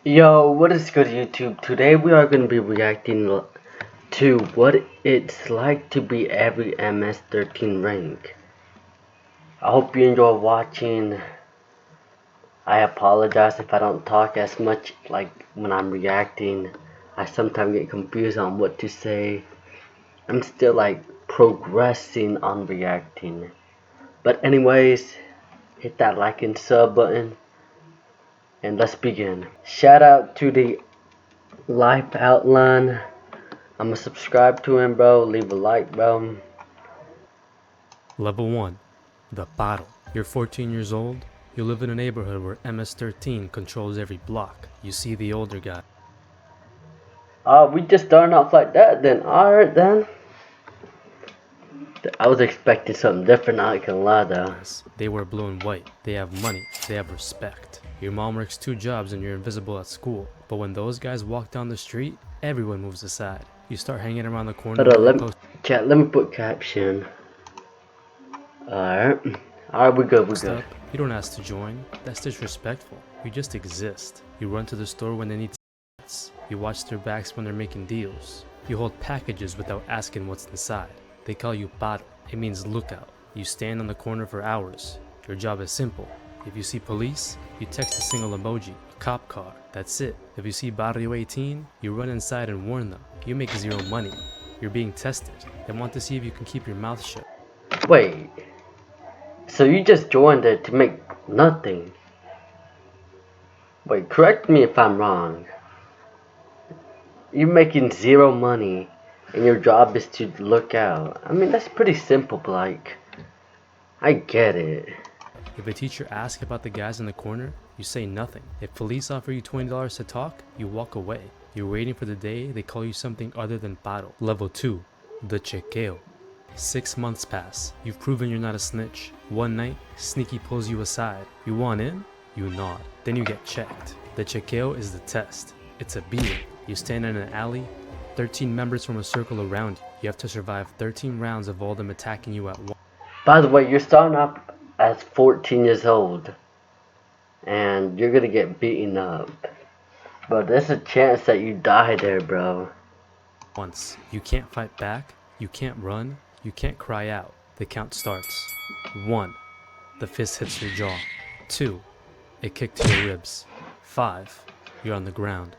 Yo, what is good YouTube? Today we are going to be reacting to what it's like to be every MS13 rank. I hope you enjoy watching. I apologize if I don't talk as much like when I'm reacting. I sometimes get confused on what to say. I'm still like progressing on reacting. But anyways, hit that like and sub button and let's begin. Shout out to the Life Outline. I'ma subscribe to him, bro. Leave a like, bro. Level 1. The Paro. You're 14 years old. You live in a neighborhood where MS-13 controls every block. You see the older guy. We just starting off like that then. Alright then. I was expecting something different, I can lie though. They wear blue and white. They have money. They have respect. Your mom works 2 jobs and you're invisible at school. But when those guys walk down the street, everyone moves aside. You start hanging around the corner. Hold on, let me put caption. Alright. Alright, we good, we good. You don't ask to join. That's disrespectful. You just exist. You run to the store when they need cigarettes. You watch their backs when they're making deals. You hold packages without asking what's inside. They call you paro. It means lookout. You stand on the corner for hours. Your job is simple. If you see police, you text a single emoji, a cop car. That's it. If you see Barrio 18, you run inside and warn them. You make 0 money. You're being tested. They want to see if you can keep your mouth shut. Wait. So you just joined it to make nothing? Wait, correct me if I'm wrong. You're making 0 money and your job is to look out. I mean, that's pretty simple, but like, I get it. If a teacher asks about the guys in the corner, you say nothing. If police offer you $20 to talk, you walk away. You're waiting for the day they call you something other than paro. Level 2. The chequeo. 6 months pass. You've proven you're not a snitch. One night, Sneaky pulls you aside. You want in? You nod. Then you get checked. The chequeo is the test. It's a beating. You stand in an alley, 13 members from a circle around you. You have to survive 13 rounds of all them attacking you at once. By the way, you're starting off as 14 years old. And you're gonna get beaten up. But there's a chance that you die there, bro. Once. You can't fight back. You can't run. You can't cry out. The count starts. 1. The fist hits your jaw. 2. It kicked to your ribs. 5. You're on the ground.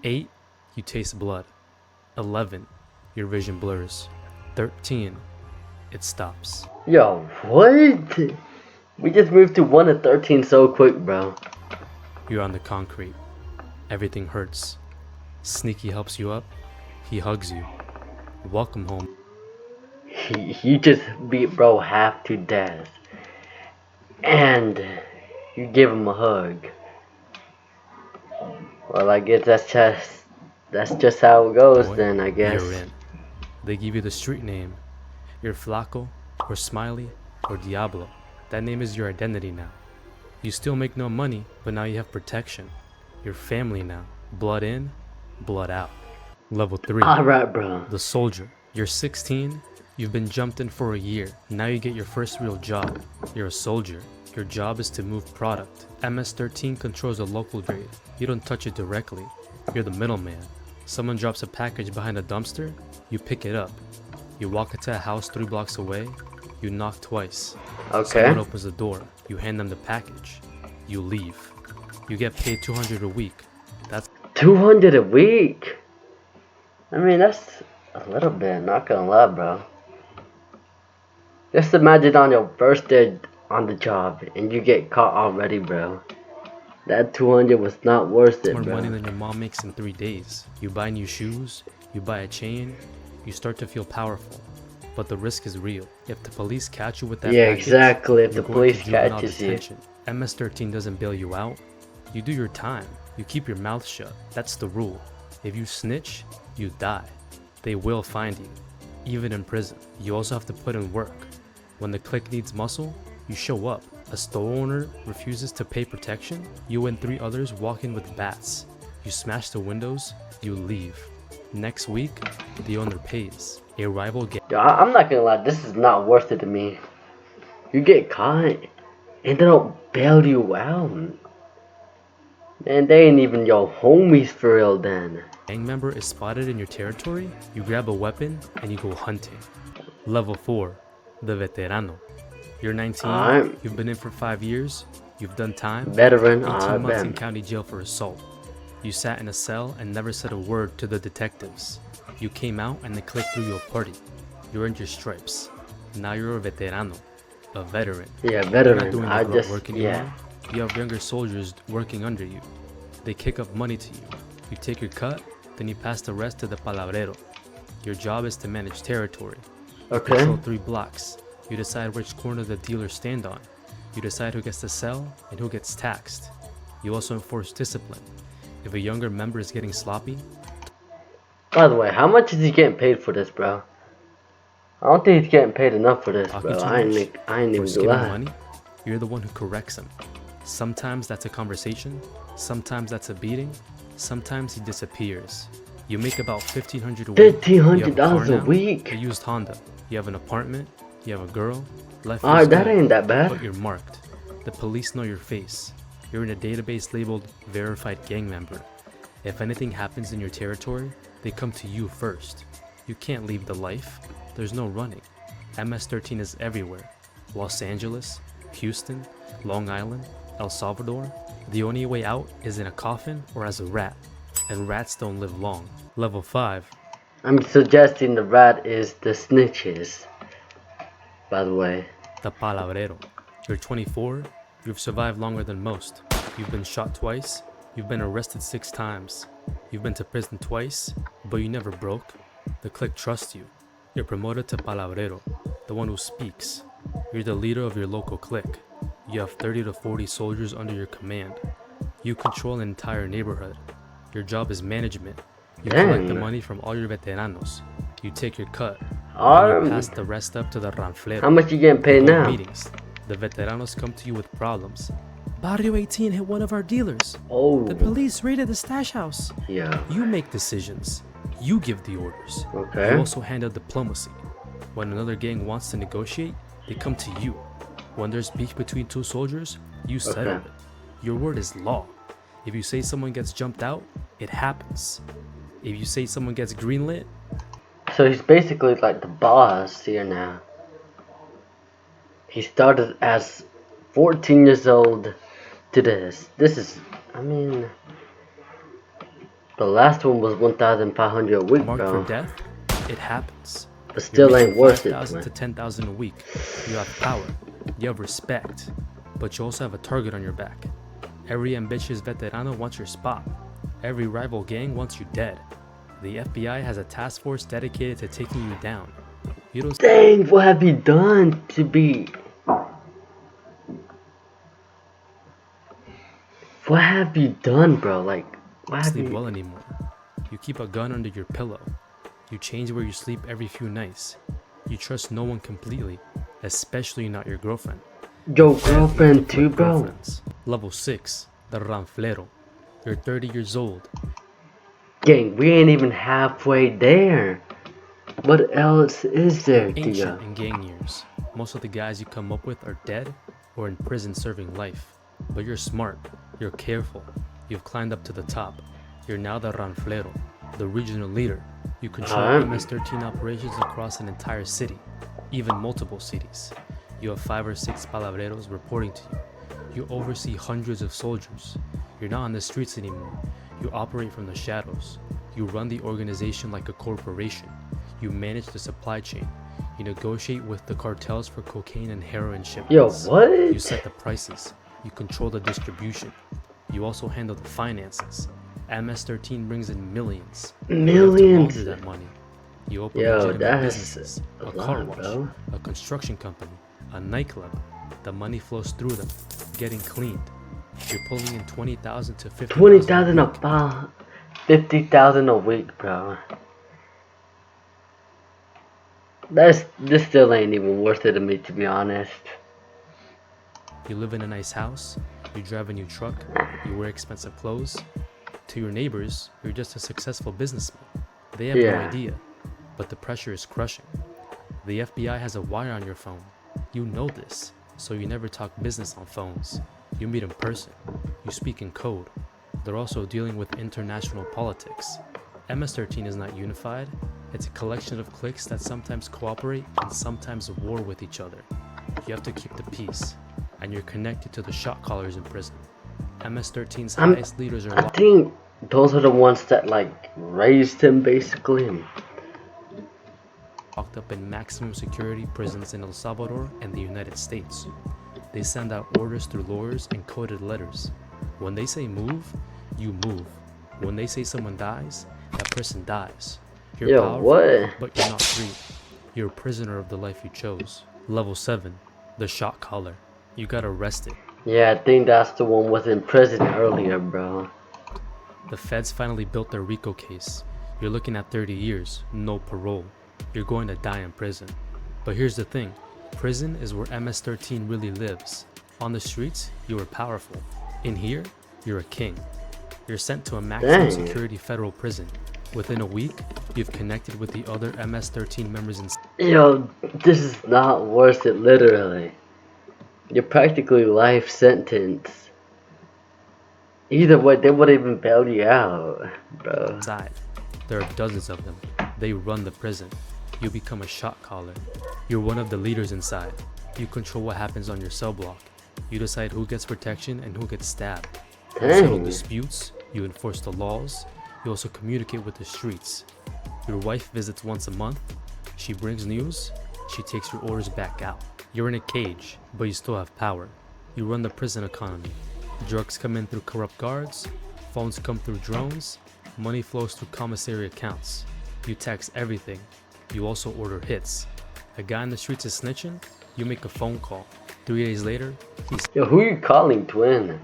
8. You taste blood. 11. Your vision blurs. 13. It stops. Yo, what? We just moved to 1 to 13 so quick, bro. You're on the concrete. Everything hurts. Sneaky helps you up. He hugs you. Welcome home. You just beat bro half to death. And you give him a hug. Well, I guess that's just how it goes. Boy, then I guess. You're in. They give you the street name. You're Flaco, or Smiley, or Diablo. That name is your identity now. You still make no money, but now you have protection. You're family now. Blood in, blood out. Level 3. Alright, bro. The Soldier. You're 16. You've been jumped in for a year. Now you get your first real job. You're a soldier. Your job is to move product. MS-13 controls a local grade. You don't touch it directly. You're the middleman. Someone drops a package behind a dumpster, you pick it up. You walk into a house 3 blocks away, you knock twice. Okay. Someone opens the door, you hand them the package. You leave. You get paid $200 a week. That's $200 a week? I mean, that's a little bit, not gonna lie, bro. Just imagine on your first day on the job and you get caught already, bro. That 200 was not worth it, more bro. money than your mom makes in 3 days. You buy new shoes, you buy a chain, you start to feel powerful. But the risk is real. If the police catch you with that package, exactly. If the police catches you. MS-13 doesn't bail you out. You do your time. You keep your mouth shut. That's the rule. If you snitch, you die. They will find you, even in prison. You also have to put in work. When the clique needs muscle, you show up. A store owner refuses to pay protection, you and 3 others walk in with bats. You smash the windows, you leave. Next week, the owner pays. A rival gets. I'm not gonna lie, this is not worth it to me. You get caught and they don't bail you out. Man, they ain't even your homies for real then. Gang member is spotted in your territory, you grab a weapon and you go hunting. Level 4, the veterano. You're 19, Alright. you've been in for 5 years, you've done time, Veteran, 18 alright, months in bet. county jail for assault. You sat in a cell and never said a word to the detectives. You came out and the clique threw you a party. You earned your stripes. Now you're a veterano, a veteran. Yeah, You're not veteran. doing the I grunt just, work anymore. yeah. You have younger soldiers working under you. They kick up money to you. You take your cut, then you pass the rest to the palabrero. Your job is to manage territory. You Okay. control 3 blocks. You decide which corner the dealers stand on. You decide who gets to sell and who gets taxed. You also enforce discipline. If a younger member is getting sloppy, By the way, how much is he getting paid for this, bro? I don't think he's getting paid enough for this, talking bro. too I much, ain't or even skimming gonna lie. money, you're the one who corrects him. Sometimes that's a conversation, sometimes that's a beating, sometimes he disappears. You make about $1,500 a week. You have a car $1,500 a now, week? a used Honda. You have an apartment, you have a girl, life Alright, is that good, ain't that bad. but you're marked. The police know your face. You're in a database labeled verified gang member. If anything happens in your territory, they come to you first. You can't leave the life. There's no running. MS-13 is everywhere. Los Angeles, Houston, Long Island, El Salvador. The only way out is in a coffin or as a rat. And rats don't live long. Level 5. I'm suggesting the rat is the snitches. By the way. The palabrero. You're 24. You've survived longer than most. You've been shot twice. You've been arrested 6 times. You've been to prison twice, but you never broke. The clique trusts you. You're promoted to palabrero, the one who speaks. You're the leader of your local clique. You have 30 to 40 soldiers under your command. You control an entire neighborhood. Your job is management. You collect the Dang. money from all your veteranos. You take your cut. And you pass the rest up to the ranflero. How much you getting paid You hold now? meetings. The veteranos come to you with problems. Barrio 18 hit one of our dealers. Oh, The police raided the stash house. yeah. You make decisions. You give the orders. Okay. You also handle diplomacy. When another gang wants to negotiate, they come to you. When there's beef between 2 soldiers, you settle Okay. it. Your word is law. If you say someone gets jumped out, it happens. If you say someone gets greenlit, So he's basically like the boss here now. He started as 14 years old to this. This is, I mean, the last one was 1,500 a week, marked bro. for death, it happens. But You're still ain't making worth it, 5,000 to man. 10,000 a week. You have power. You have respect. But you also have a target on your back. Every ambitious veterano wants your spot. Every rival gang wants you dead. The FBI has a task force dedicated to taking you down. You don't Dang, what have you done to be? What have you done, bro? Like, what have sleep you? well anymore. You keep a gun under your pillow. You change where you sleep every few nights. You trust no one completely, especially not your girlfriend. Your Definitely girlfriend flip too, bro. girlfriends. Level 6, the ranflero. You're 30 years old. Gang, we ain't even halfway there. What else is there, You're ancient Tia? in gang years. Most of the guys you come up with are dead or in prison serving life. But you're smart, you're careful, you've climbed up to the top. You're now the ranflero, the regional leader. You control MS-13 operations across an entire city, even multiple cities. You have 5 or 6 palabreros reporting to you. You oversee hundreds of soldiers. You're not on the streets anymore. You operate from the shadows. You run the organization like a corporation. You manage the supply chain. You negotiate with the cartels for cocaine and heroin Yo, shipments. what? You set the prices. You control the distribution. You also handle the finances. MS-13 brings in millions. You have to Millions. launder that money. You open Yo, legitimate that's businesses, a a car lot, wash, bro. a construction company, a nightclub. The money flows through them, getting cleaned. You're pulling in 20,000 to 50,000 20,000 a a week. month, 50,000 a week, bro. This still ain't even worth it to me, to be honest. You live in a nice house, you drive a new truck, you wear expensive clothes. To your neighbors, you're just a successful businessman. They have no Yeah. idea, but the pressure is crushing. The FBI has a wire on your phone. You know this, so you never talk business on phones. You meet in person. You speak in code. they're also dealing with international politics. MS-13 is not unified. It's a collection of cliques that sometimes cooperate and sometimes war with each other. You have to keep the peace, and you're connected to the shot callers in prison. MS-13's highest leaders are I think those are the ones that like raised him basically. locked up in maximum security prisons in El Salvador and the United States. They send out orders through lawyers and coded letters. When they say move, you move. When they say someone dies, that person dies. You're powerful, what? but you're not free. You're a prisoner of the life you chose. Level 7, the shot caller. You got arrested. Yeah, I think that's the one was in prison earlier, bro. The feds finally built their RICO case. You're looking at 30 years, no parole. You're going to die in prison. But here's the thing, prison is where MS-13 really lives. On the streets, you are powerful. In here, you're a king. You're sent to a maximum security federal prison. Within a week, you've connected with the other MS-13 members in... Yo, this is not worth it, literally. You're practically life sentence. Either way, they wouldn't even bail you out, bro. Inside. There are dozens of them. They run the prison. You become a shot caller. You're one of the leaders inside. You control what happens on your cell block. You decide who gets protection and who gets stabbed. You settle disputes. You enforce the laws. You also communicate with the streets. Your wife visits once a month. She brings news. She takes your orders back out. You're in a cage, but you still have power. You run the prison economy. Drugs come in through corrupt guards. Phones come through drones. Money flows through commissary accounts. You tax everything. You also order hits. A guy in the streets is snitching. You make a phone call. 3 days later, he's... Yo, who you calling, twin?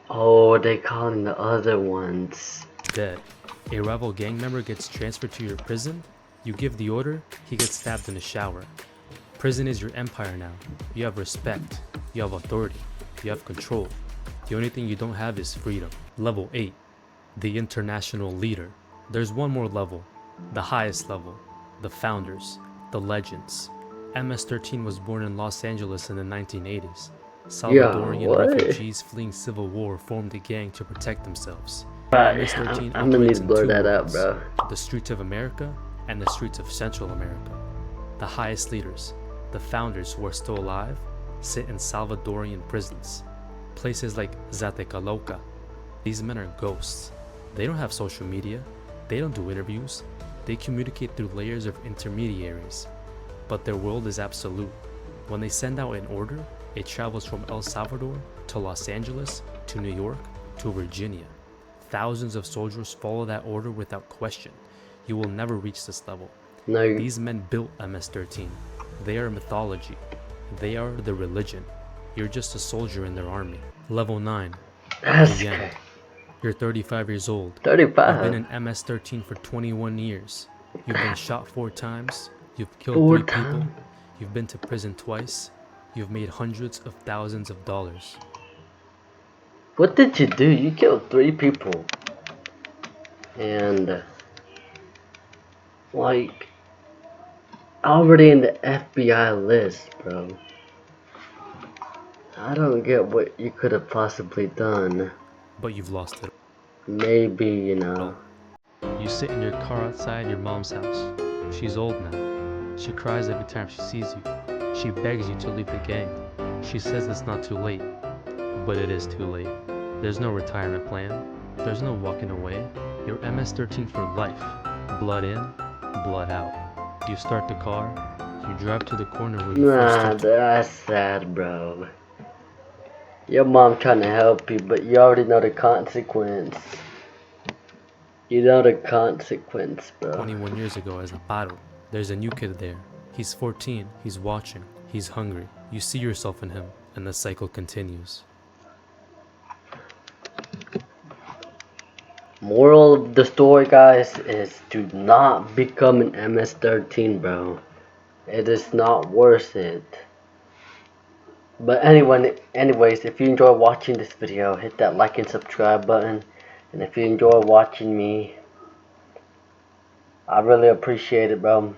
Oh, they calling the other ones. dead. A rival gang member gets transferred to your prison. You give the order, he gets stabbed in the shower. Prison is your empire now. You have respect. You have authority. You have control. The only thing you don't have is freedom. Level 8. The international leader. There's one more level. The highest level. The founders. The legends. MS-13 was born in Los Angeles in the 1980s. Salvadorian refugees fleeing civil war formed a gang to protect themselves. MS-13 I'm gonna need operates to in blur two that out, worlds, bro. the streets of America and the streets of Central America. The highest leaders, the founders who are still alive, sit in Salvadorian prisons. Places like Zatecaloca. These men are ghosts. They don't have social media. They don't do interviews. They communicate through layers of intermediaries. But their world is absolute. When they send out an order, it travels from El Salvador to Los Angeles to New York to Virginia. Thousands of soldiers follow that order without question. You will never reach this level. No, These men built MS-13. They are mythology. They are the religion. You're just a soldier in their army. Level 9. that's Again. okay. You're 35 years old. 35. You've been in MS-13 for 21 years. You've been shot 4 times. You've killed 4 3 people. times? You've been to prison twice. You've made hundreds of thousands of dollars. What did you do? You killed 3 people. And like already in the FBI list, bro. I don't get what you could have possibly done. But you've lost it. Maybe, you know. You sit in your car outside your mom's house. She's old now. She cries every time she sees you. She begs you to leave the gang. She says it's not too late. But it is too late. There's no retirement plan. There's no walking away. You're MS-13 for life. Blood in, blood out. You start the car. You drive to the corner where you first Nah, took that's sad, bro. Your mom trying to help you, but you already know the consequence. You know the consequence, bro. 21 years ago as a battle. There's a new kid there. He's 14. He's watching. He's hungry. You see yourself in him, and the cycle continues. Moral of the story, guys, is do not become an MS-13, bro. It is not worth it. But anyways, if you enjoy watching this video, hit that like and subscribe button. And if you enjoy watching me, I really appreciate it, bro.